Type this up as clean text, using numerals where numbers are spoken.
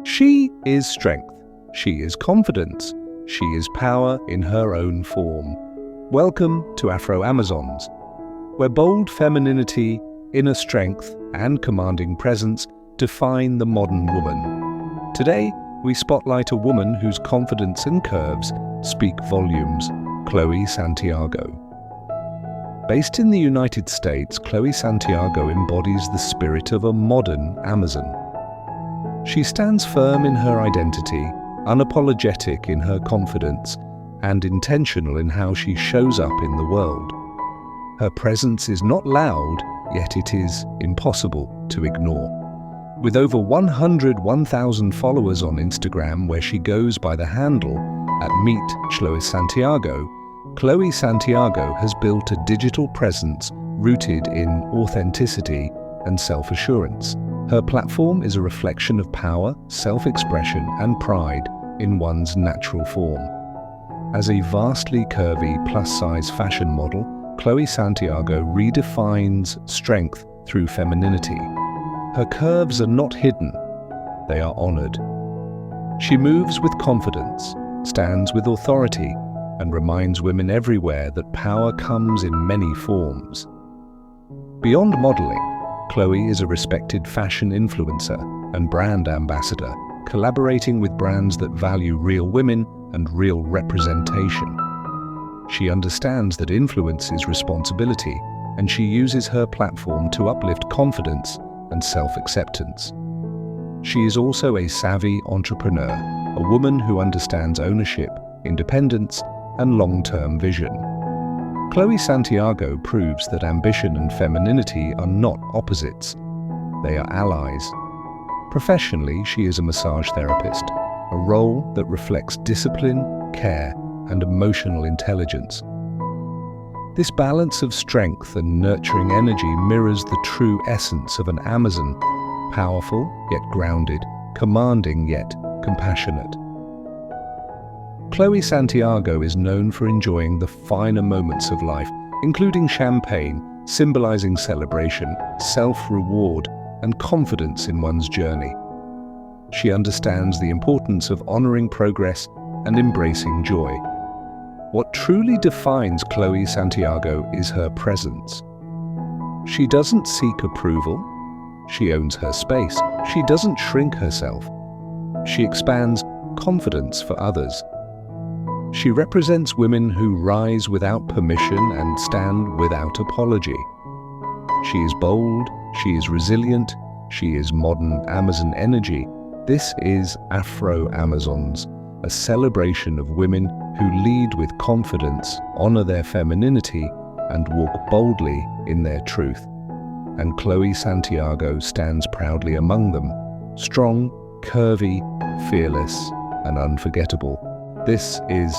She is strength. She is confidence. She is power in her own form. Welcome to Afro Amazons, where bold femininity, inner strength, and commanding presence define the modern woman. Today, we spotlight a woman whose confidence and curves speak volumes, Khloe Santiago. Based in the United States, Khloe Santiago embodies the spirit of a modern Amazon. She stands firm in her identity, unapologetic in her confidence, and intentional in how she shows up in the world. Her presence is not loud, yet it is impossible to ignore. With over 101,000 followers on Instagram, where she goes by the handle at Meet Khloe Santiago, Khloe Santiago has built a digital presence rooted in authenticity and self-assurance. Her platform is a reflection of power, self-expression, and pride in one's natural form. As a vastly curvy, plus-size fashion model, Khloe Santiago redefines strength through femininity. Her curves are not hidden, they are honored. She moves with confidence, stands with authority, and reminds women everywhere that power comes in many forms. Beyond modeling, Khloe is a respected fashion influencer and brand ambassador, collaborating with brands that value real women and real representation. She understands that influence is responsibility, and she uses her platform to uplift confidence and self-acceptance. She is also a savvy entrepreneur, a woman who understands ownership, independence, and long-term vision. Khloe Santiago proves that ambition and femininity are not opposites. They are allies. Professionally, she is a massage therapist, a role that reflects discipline, care, and emotional intelligence. This balance of strength and nurturing energy mirrors the true essence of an Amazon, powerful yet grounded, commanding yet compassionate. Khloe Santiago is known for enjoying the finer moments of life, including champagne, symbolizing celebration, self-reward, and confidence in one's journey. She understands the importance of honoring progress and embracing joy. What truly defines Khloe Santiago is her presence. She doesn't seek approval. She owns her space. She doesn't shrink herself. She expands confidence for others. She represents women who rise without permission and stand without apology. She is bold, she is resilient, she is modern Amazon energy. This is Afro Amazons, a celebration of women who lead with confidence, honor their femininity, and walk boldly in their truth. And Khloe Santiago stands proudly among them, strong, curvy, fearless, and unforgettable. This is